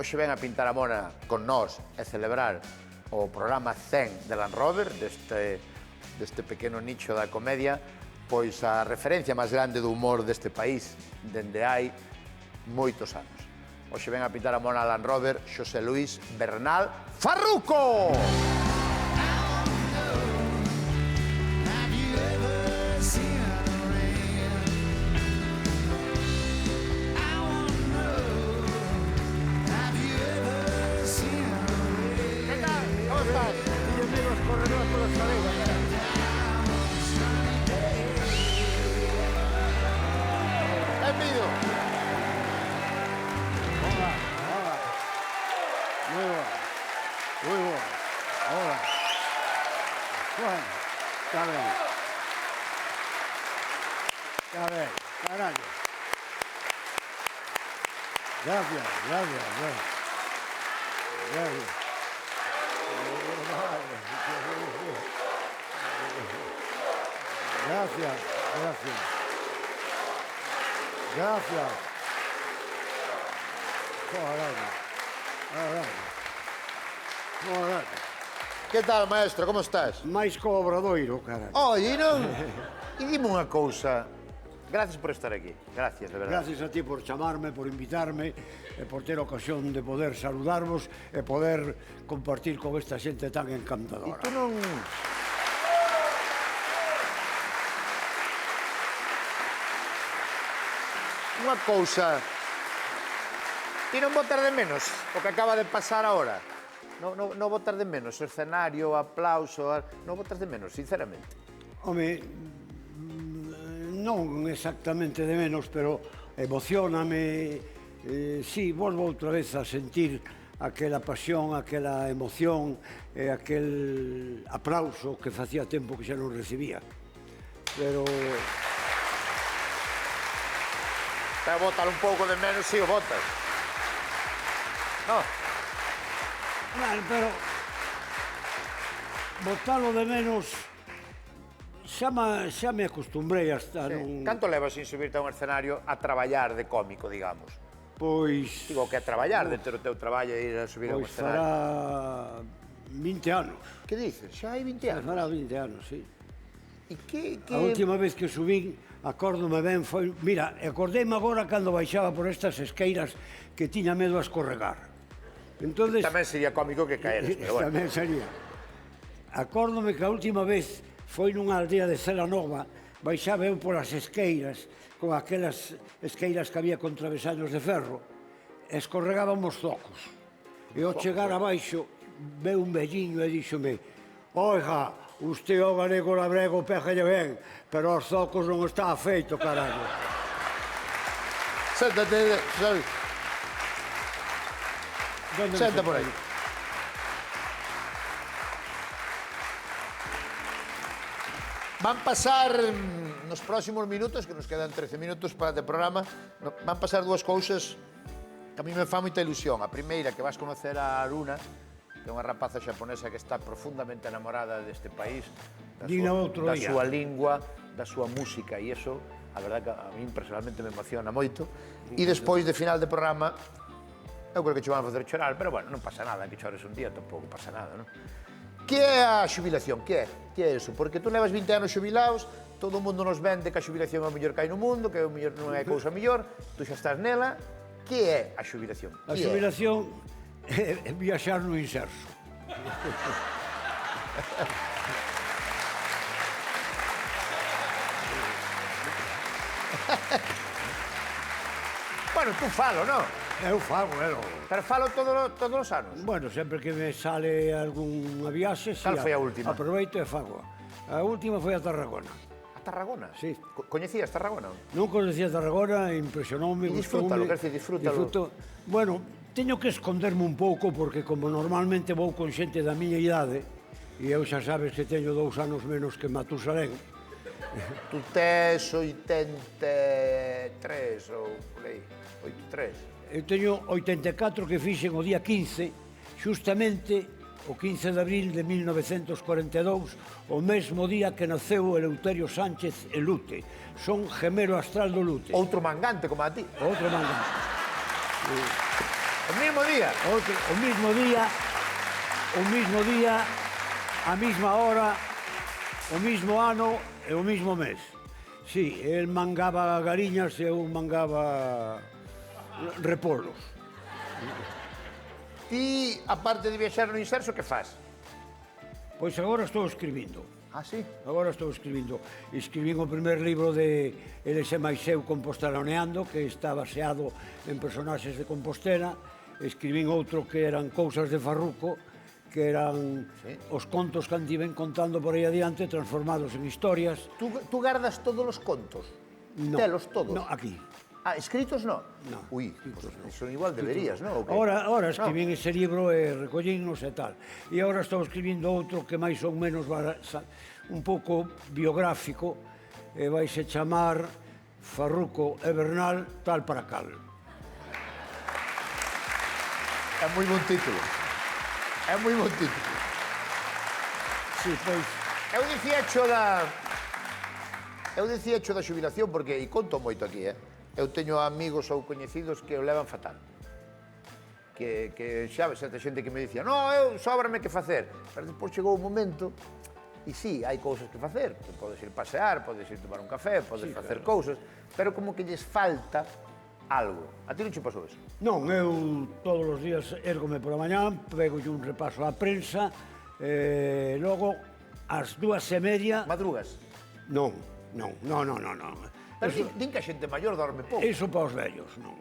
hoxe ven a pintar a mona con nós e celebrar o programa 100 de Land Rover, deste pequeno nicho da comedia, pois a referencia máis grande do humor deste país dende hai moitos anos. Hoxe ven a pintar a mona Land Rover Xosé Luis Bernal Farruco! Gracias. Que tal, maestro, como estás? Máis co Obradoiro, caralho. Oye, non? E dime unha cousa. Gracias por estar aquí. Gracias, de verdade. Gracias a ti por chamarme, por invitarme, e por ter ocasión de poder saludarvos e poder compartir con esta xente tan E encantadora. tú non... Unha cousa... Ti non botas de menos o que acaba de pasar ahora? Non botas de menos o escenario, o aplauso... Non botas de menos, sinceramente? Home, non exactamente de menos, pero emocioname. Sí, volvo outra vez a sentir aquela pasión, aquela emoción e aquel aplauso que facía tempo que xa non recibía. Pero Bótalo un pouco de menos, si o botas. Non? bueno, pero botalo de menos xa me acostumbrei a estar un... Canto levas sin subirte a un escenario a traballar de cómico, digamos? Pois... Digo, que a traballar dentro do teu traballo e ir a subir a un Pois escenario. fará 20 anos. Que dices? Xa hai 20 anos? Fará 20 anos, sí. E que... A última vez que subín, acórdome ben, foi... Mira, acordéme agora cando baixaba por estas esqueiras que tiña medo a escorregar. Entonces, Tamén sería cómico que caeres, pero bueno. tamén sería. Acórdome que a última vez foi nunha aldea de Celanova, baixaba eu polas esqueiras, con aquelas esqueiras que había con travesaños de ferro, e escorregábamos zocos. E ao chegar abaixo, veu un velliño e díxome: "Oiga, usted o galego labrego pégalle ben, pero os zocos non está feito, carallo." Séntate, Xavi. Senta por aí. Van pasar nos próximos minutos, que nos quedan 13 minutos para este programa, van pasar dúas cousas que a mí me fa moita ilusión. A primeira, que vas conocer a Aruna, que é unha rapaza xaponesa que está profundamente enamorada deste país, da súa lingua, da súa música, e iso, a verdad, que a mí personalmente me emociona moito. E despois de final de programa, eu creo que che van a facer chorar, pero bueno, non pasa nada, que chores un día tampouco pasa nada, non? Que é a xubilación? Que é? Que é eso? Porque tú levas 20 anos xubilados, todo o mundo nos vende que a xubilación é o mellor que hai no mundo, que non é cousa mellor, tú xa estás nela. Que é a xubilación? A xubilación é viaxar no inserso. Bueno, tú falo, non? Eu fago, Pero falo todos os anos. Bueno, sempre que me sale algunha viaxe, Cal foi a última? aproveito e fago. A última foi a Tarragona. A Tarragona? Sí. Coñecías Tarragona? Non conocía Tarragona, impresionoume, E disfrútalo, quer dizer, disfrútalo. Bueno, teño que esconderme un pouco porque como normalmente vou con xente da miña idade, e eu xa sabes que teño 2 anos menos que Matusalén. Tú tes 83 ou por aí, 83. Eu teño 84 que fixen o día 15, xustamente o 15 de abril de 1942, o mesmo día que naceu Eleuterio Sánchez e Lute. Son gemelo astral do Lute. Outro mangante como a ti. Outro mangante. O mismo día. O mismo día, a mesma hora, o mismo ano e o mismo mes. Sí, el mangaba gariñas e eu mangaba repolos. Ti, aparte de viaxar no inserso, que faz? Pois agora estou escribindo. Ah, sí? Agora estou escribindo. Escribín o primer libro de Eles e máis eu Compostelaneando, que está baseado en personaxes de Compostela. Escribín outro que eran Cousas de Farruco, que eran os contos que antiven contando por aí adiante, transformados en historias. Tú gardas todos os contos? No. Telos todos? No, aquí. Ah, escritos no? No. Ui, pues eso igual deberías, non? Ahora escribín ese libro e recollínos e tal. E agora estou escribindo outro que máis ou menos un pouco biográfico, e vaise chamar Farruco e Bernal, tal para cal. É moi bon título. É moi bon título. Sí, pois... Eu dicía xo da xubilación, porque, e conto moito aquí, eu teño amigos ou coñecidos que o levan fatal. Que xa ves, xente que me dicía, no, eu sóbrame que facer. Pero despois chegou un momento, e sí, hai cousas que facer. Podes ir pasear, podes ir tomar un café, podes facer cousas, pero como que lles falta algo. A ti non che pasou eso? Non, eu todos os días érgome pola mañá, pego un repaso á prensa, logo, ás 2:30... Madrugas? Non. Pero din que a xente maior dorme pouco. Iso para os vellos, non.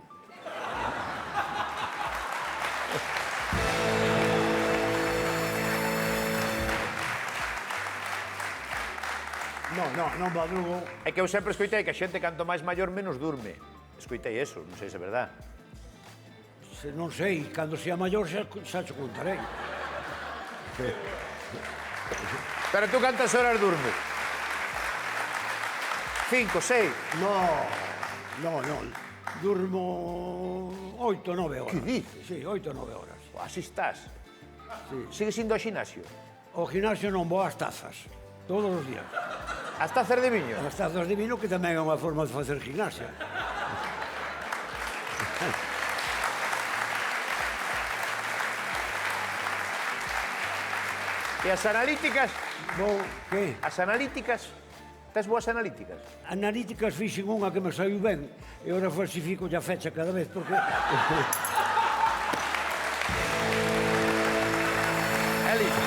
Non madrugo. É que eu sempre escoitei que a xente canto máis maior menos durme. Escoitei eso, non sei se é verdad. Non sei, cando sea maior xa te contarei. Pero tú cantas horas durmes? 5, 6? Non. Durmo 8, 9 horas. Que dices? Sí, 8, 9 horas. Así estás. Sí. Sigues indo ao xinasio? O gimnasio non vou ás tazas, todos os días. As tazas de viño? As tazas de vino, que tamén é unha forma de facer gimnasia. E as analíticas? Vou, que? As analíticas? Tes boas analíticas? Analíticas fixen unha que me saiu ben e ora falsifico a fecha cada vez porque... É listo.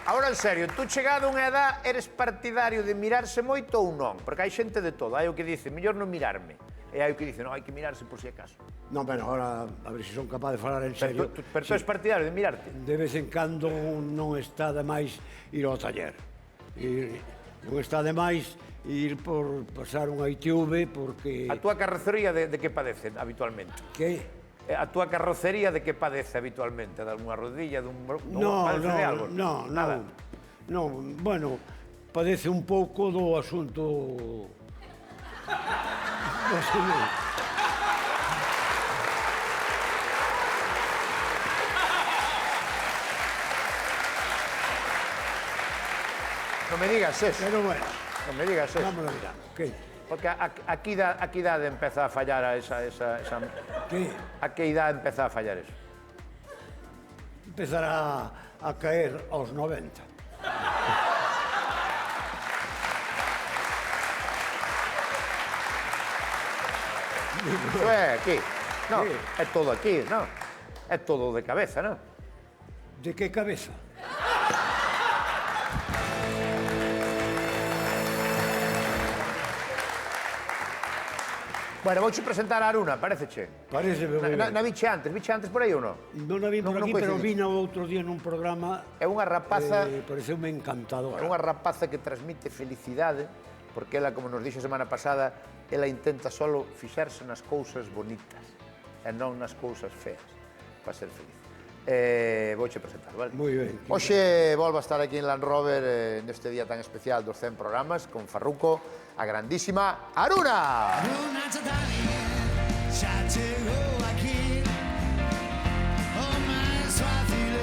Ahora, en serio, tú chegado a unha edad eres partidario de mirarse moito ou non? Porque hai xente de todo. Hai o que dice, mellor non mirarme. E hai o que dice, non, hai que mirarse por si acaso. Non, pero ahora, a ver se son capaz de falar en serio. Pero tú és partidario de mirarte? De vez en cando non está de máis ir ao taller. Non está de máis ir por pasar unha ITV porque... A túa carrocería de que padece habitualmente? Que? A túa carrocería de que padece habitualmente? De alguna rodilla, dun... Non, bueno, padece un pouco do asunto... Non me digas eso. Pero bueno. Non me digas eso. Vamos a mirar. Que? Porque a que idade empeza a fallar esa... Que? A que idade empeza a fallar eso? Empezará a caer aos 90. Iso é aquí. Non, é todo aquí, non? É todo de cabeza, non? De que cabeza? Bueno, vouche presentar a Aruna, paréceche? Pareceme moi ben. Na viche antes por aí ou non? Non a vi por aquí, pero vina outro día nun programa. É unha rapaza... Pareceume encantadora. É unha rapaza que transmite felicidade, porque ela, como nos dixo a semana pasada, ela intenta solo fixarse nas cousas bonitas e non nas cousas feas, para ser feliz. Vouche presentar, vale? Moi ben. Hoxe volvo a estar aquí en Land Rover neste día tan especial dos 100 programas con Farruco, a grandísima Aruna. Aruna Tadani, xa chegou aquí, o máis fácil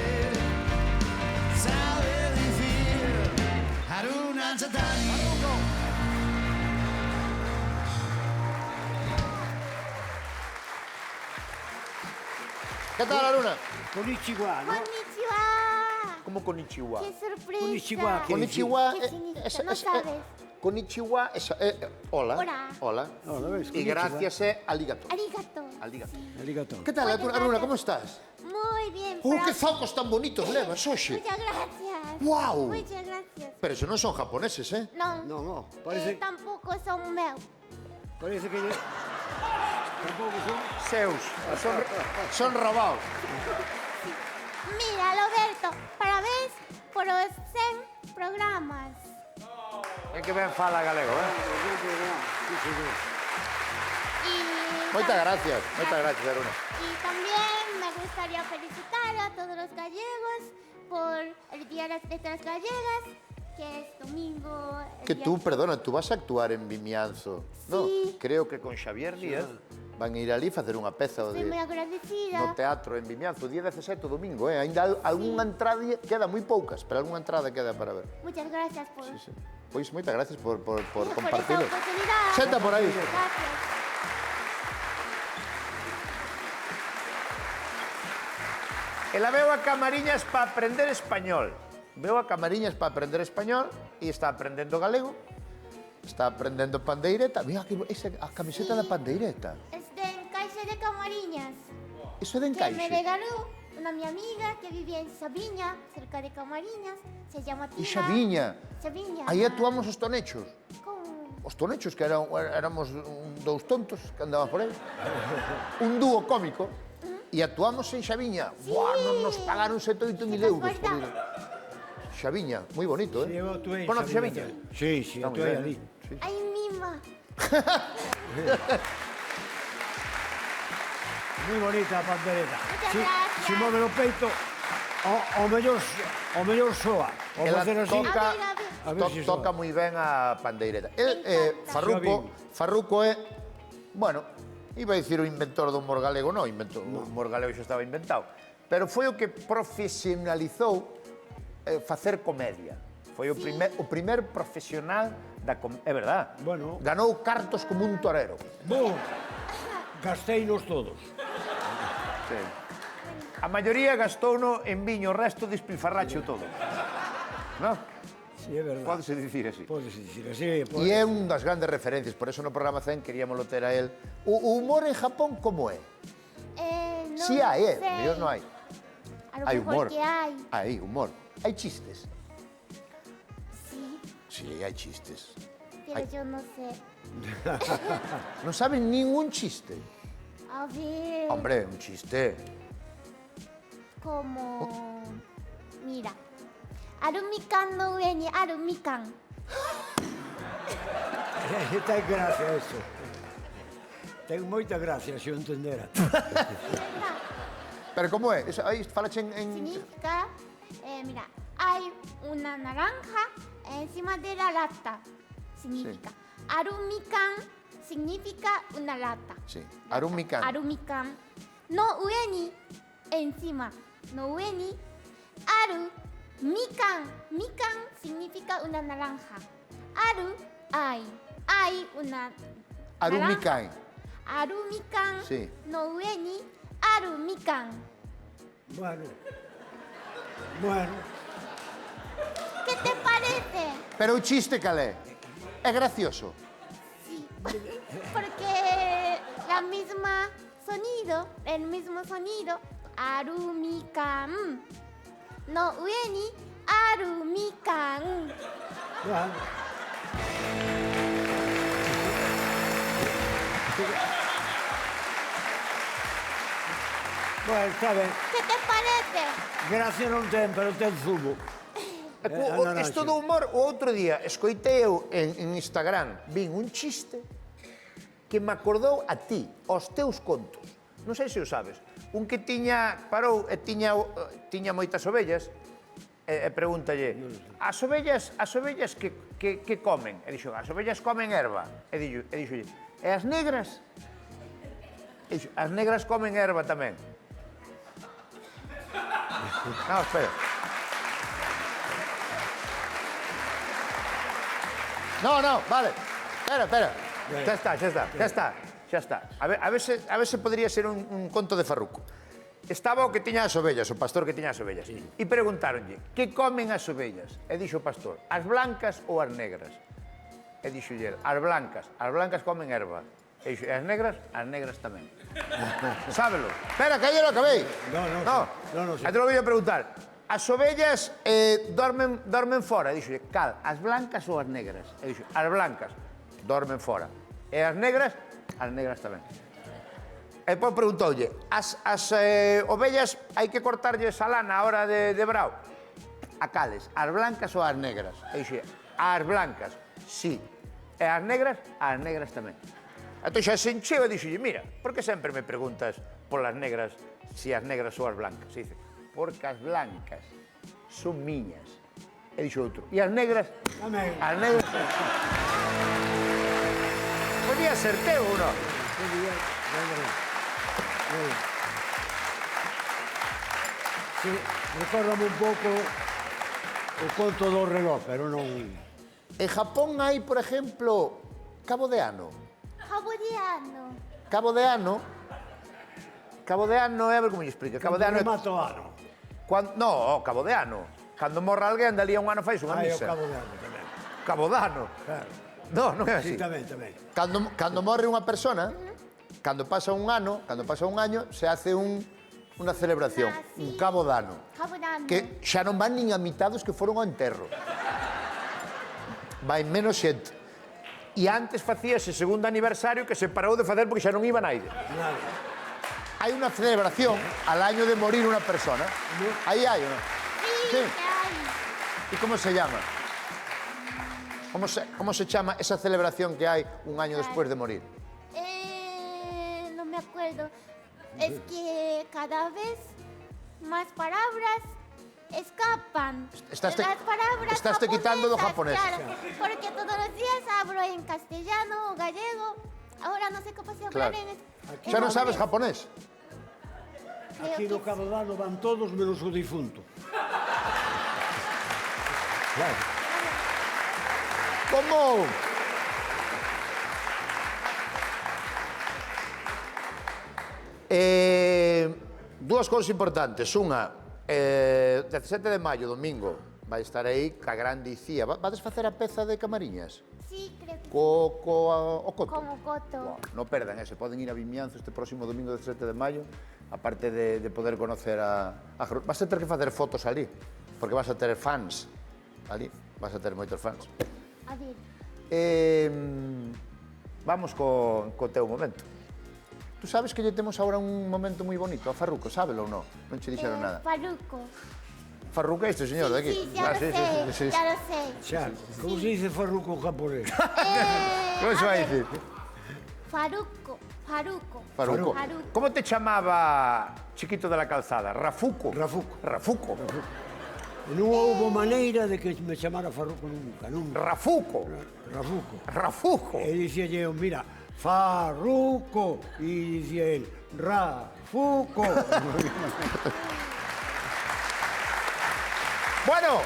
sabe dicir Aruna Tadani. ¿Qué tal, Aruna? Konnichiwa, ¿no? Konnichiwa. ¿Cómo konnichiwa? ¡Qué sorpresa! Konnichiwa, ¿qué Konnichiwa. ¿Qué significa? No sabes. Konnichiwa es hola. Hola. Hola. Hola, ¿ves? Y Konnichiwa. gracias es arigato. Arigato. Arigato. Arigato. ¿Qué tal, Muchas Aruna? gracias. ¿Cómo estás? Muy bien. ¡Oh, pero- qué zocos tan bonitos levas, oxe! Muchas gracias. Guau. Muchas gracias. Pero eso no son japoneses, ¿eh? No. No, parece Tampoco son meus. que... Tampouco son... Seus. Son robados. Mira, Alberto, parabéns por os 100 programas. É que ben fala galego, eh? Sí, señor. Y, Moitas gracias, Aruna. y también me gustaría felicitar a todos los gallegos por el Día de las Letras Gallegas, que es domingo. el Que día- tú, perdona, tú vas a actuar en Vimianzo, ¿no? Sí. Creo que con Xavier Díaz van a ir ali facer unha peza Estoy muy no agradecida. teatro en Vimianzo, día 17, domingo, eh? Ainda algunha entrada, queda moi poucas, pero algunha entrada queda para ver. Muchas gracias por, Sí, sí. Pois moitas gracias por por esta compartirlo. oportunidad. Senta por aí. Gracias. Ela veu a Camariñas para aprender español. Veu a Camariñas para aprender español e está aprendendo galego. Está aprendendo pandeireta. Mira, a camiseta da pandeireta. Es de Encaixe de Camariñas, Iso é de que me encaixe. regaló una mi amiga que vivía en Sabiña, cerca de Camariñas. Se llama Tina. E Xaviña. Sabiña. Aí actuamos os tonechos. ¿Cómo? Os tonechos, que éramos dous tontos que andaban por aí. Un dúo cómico. E actuamos en Xaviña. Buah, non nos pagaron 7-8 mil ¿Te euros por acuerdas? ir. Xaviña, moi bonito, Sí, eh? eu actuei en Conoces Xaviña. Xaviña? Sí, sí, Está moi actuei ben, ali. sí. Ay, mima. Moi bonita a pandereta. Muchas Si gracias. move o peito, o mellor soa. O Ela facer así... toca, A ver si soa. toca moi ben a pandeireta. El, Me encanta. Farruco é, bueno, iba a dicir o inventor do humor galego, non, o humor galego xa estaba inventado, pero foi o que profesionalizou facer comedia. Foi o primer profesional da comedia, é verdad. Bueno. Ganou cartos como un torero. Bo, gasteinos todos. Sí. A maioría gastouno en viño, o resto despilfarracho todo. Non? Sí, é verdad. Pódese dicir así. Podes dicir así. E é un das grandes referencias, por eso no programa 100 queríamos ter a él. O humor en Japón como é? No Si hai, sé. mellor non hai. A lo Hai mejor humor. que hay. Hai humor. Hai chistes. Sí, Sí, hai chistes. pero yo no sé. Non saben ningún chiste. A ver. Hombre, un chiste. Como. Mira. Arumikan no ue ni aru mikan. Ten gracia eso. Ten moita gracia, se o entendera. Pero como é? Eso, aí falache en... Significa. Mira, hay una naranja encima de la lata. Significa. Arumikan significa una lata. Sí, Lata. arumikan. Arumikan. No ue ni encima. No ue ni aru mikan. Mikan significa una naranja. Aru hay. Hay una Arumikan. naranja. Arumikan. Sí. No ue ni arumikan. Bueno. ¿Qué te parece? Pero o chiste calé. É gracioso. Sí, porque el mismo sonido, arumikan. No ue ni arumikan. Bueno. Bueno, está ben. ¿Qué te parece? Gracia non ten, pero ten zumo. Isto do humor, o outro día, escoitei eu en Instagram, vin un chiste que me acordou a ti, aos teus contos. Non sei se o sabes. Un que parou e tiña moitas ovellas, e pregúntalle, as ovellas que comen? E dixo, as ovellas comen erva. E dixolle, e as negras? E dixo, as negras comen erva tamén. Non, espera. No, vale. Espera. Xa está. A ver se podría ser un conto de Farruco. estaba o que tiña as ovellas, o pastor que tiña as ovellas. E preguntáronlle, que comen as ovellas? E dixo o pastor, as blancas ou as negras? E dixo ele, as blancas comen erva. E dixo, e as negras tamén. Sábelo? Espera, que aí lo acabei. No, Aí te lo voy a preguntar. As ovellas dormen fora. E dixo, cal, as blancas ou as negras? E dixo, as blancas dormen fora. E as negras tamén. E depois preguntoulle, as ovellas hai que cortarlles a lana a hora de brao? A cales? As blancas ou as negras? E dixo, as blancas, sí. E as negras tamén. Entón xa se encheu e dixolle, mira, por que sempre me preguntas polas negras, si as negras ou as blancas? E dice, porque as blancas son miñas. E dixo outro, e as negras? Tamén. As negras... Podía ser teu ou non? Sí, recórdame un pouco o conto do reloj, pero non... En Japón hai, por exemplo, Cabo de Ano. Cabo de Ano, a ver como lle explica. Cabo de Ano... Remato ano. No, Cabo de Ano. Cando morra alguén, dali a un ano fais unha Ai, o misa. Cabo de Ano tamén. Cabo de Ano. Claro. No, non é así. Sí, tamén. Cando morre unha persona, cando pasa un año, se hace unha celebración, un Cabo de Ano. Que xa non van nin a mitad dos que foron ao enterro. Vai menos xente. E antes facíase segundo aniversario que se parou de facer porque xa non iba naide. Hai unha celebración al año de morir unha persona. Aí hai, non? Sí, hay. E como se llama? Como se chama esa celebración que hai un año despois de morir? No me acuerdo. Es que cada vez más palabras escapan. Estás Las palabras quitando do japonés. Claro, porque todos los días hablo en castellano o gallego. Ahora no sé cómo se hablar Claro. en Xa non sabes japonés? Creo Aquí que no Cabo de Ano van todos menos o difunto. Claro. Como? Dúas cousas importantes. Unha, 17 de maio, domingo, vai estar aí ca grande Icía. Vades facer a peza de Camariñas? sí, creo que O Coto? como coto. Non perdan ese, poden ir a Vimianzo este próximo domingo 17 de maio, aparte de poder conocer a vas a ter que facer fotos ali, porque vas a ter fans ali, vas a ter moitos fans. A ver, Vamos co teu momento. Tú sabes que lle temos agora un momento moi bonito a Farruco, sábelo ou non? Non che dixeron nada. Farruco. Farruco é este señor de aquí. Sí, ya lo sé, ya lo sé. Xa, como se dice farruco en japonés? Como se vai dicir? Farruco. Farruco. Farruco. Como te chamaba chiquito de la calzada? Rafuco. Rafuco. E non houve maneira de que me chamara farruco nunca. Rafuco. Rafuco. E dicíalle, mira, farruco. E dicía el, Rafuco. Bueno.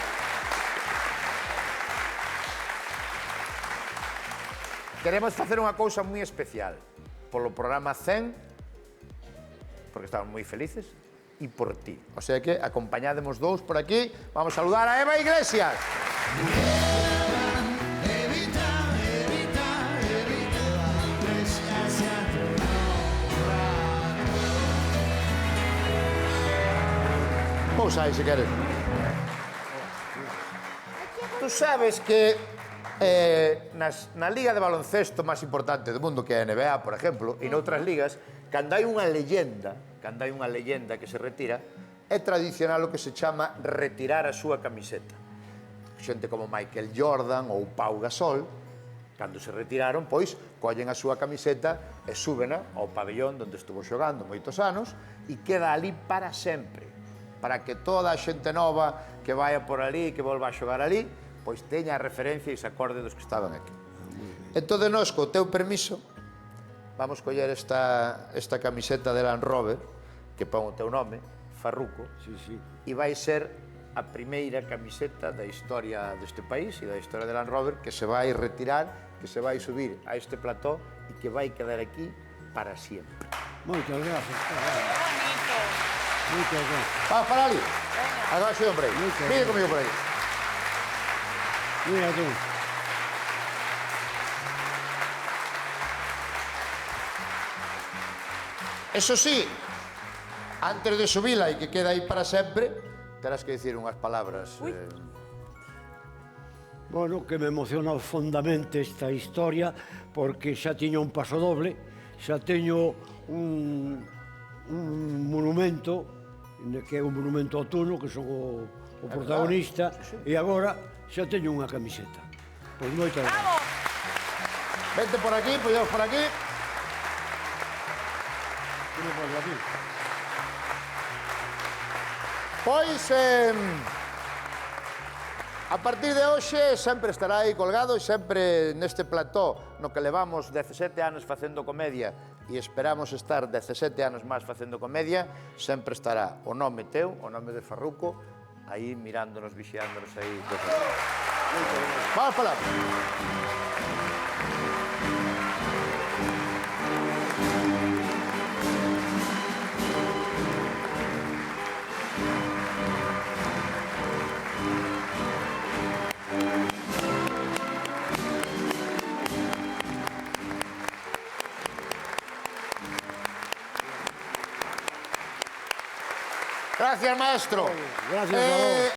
Queremos facer unha cousa moi especial polo programa 100, porque estamos moi felices, e por ti. O sea que acompañádemos dous por aquí. Vamos a saludar a Eva Iglesias. Pousa aí, se queres. Tú sabes que na liga de baloncesto máis importante do mundo, que é a NBA, por exemplo, e noutras ligas, cando hai unha leyenda que se retira, é tradicional o que se chama retirar a súa camiseta. Xente como Michael Jordan ou Pau Gasol, cando se retiraron, pois, collen a súa camiseta e súbena ao pabellón onde estuvo xogando moitos anos e queda ali para sempre, para que toda a xente nova que vaya por ali, que volva a xogar ali, pois teña a referencia e se acorde dos que estaban aquí. Entón, nós, co teu permiso, vamos coller esta camiseta de Land Rover, que pon o teu nome, Farruco, e vai ser a primeira camiseta da historia deste país e da historia de Land Rover que se vai retirar, que se vai subir a este plató e que vai quedar aquí para sempre. Moitas gracias. Moitas gracias. Vamos para ali. Agora xe hombre. Mire comigo por aí. Mira tú. Eso sí, antes de subila e que queda aí para sempre, terás que dicir unhas palabras. Bueno, que me emociona fondamente esta historia porque xa tiño un paso doble, xa teño un monumento, que é un monumento ao Tuno, que son o protagonista, e agora xa teño unha camiseta. Pois moitas gracias. Vente por aquí, poñemos por aquí. Pois, a partir de hoxe sempre estará aí colgado e sempre neste plató no que levamos 17 anos facendo comedia e esperamos estar 17 anos máis facendo comedia, sempre estará o nome teu, o nome de Farruco, aí mirándonos, vixiándonos aí. Vamos para lá. Gracias, maestro. Gracias, Barón.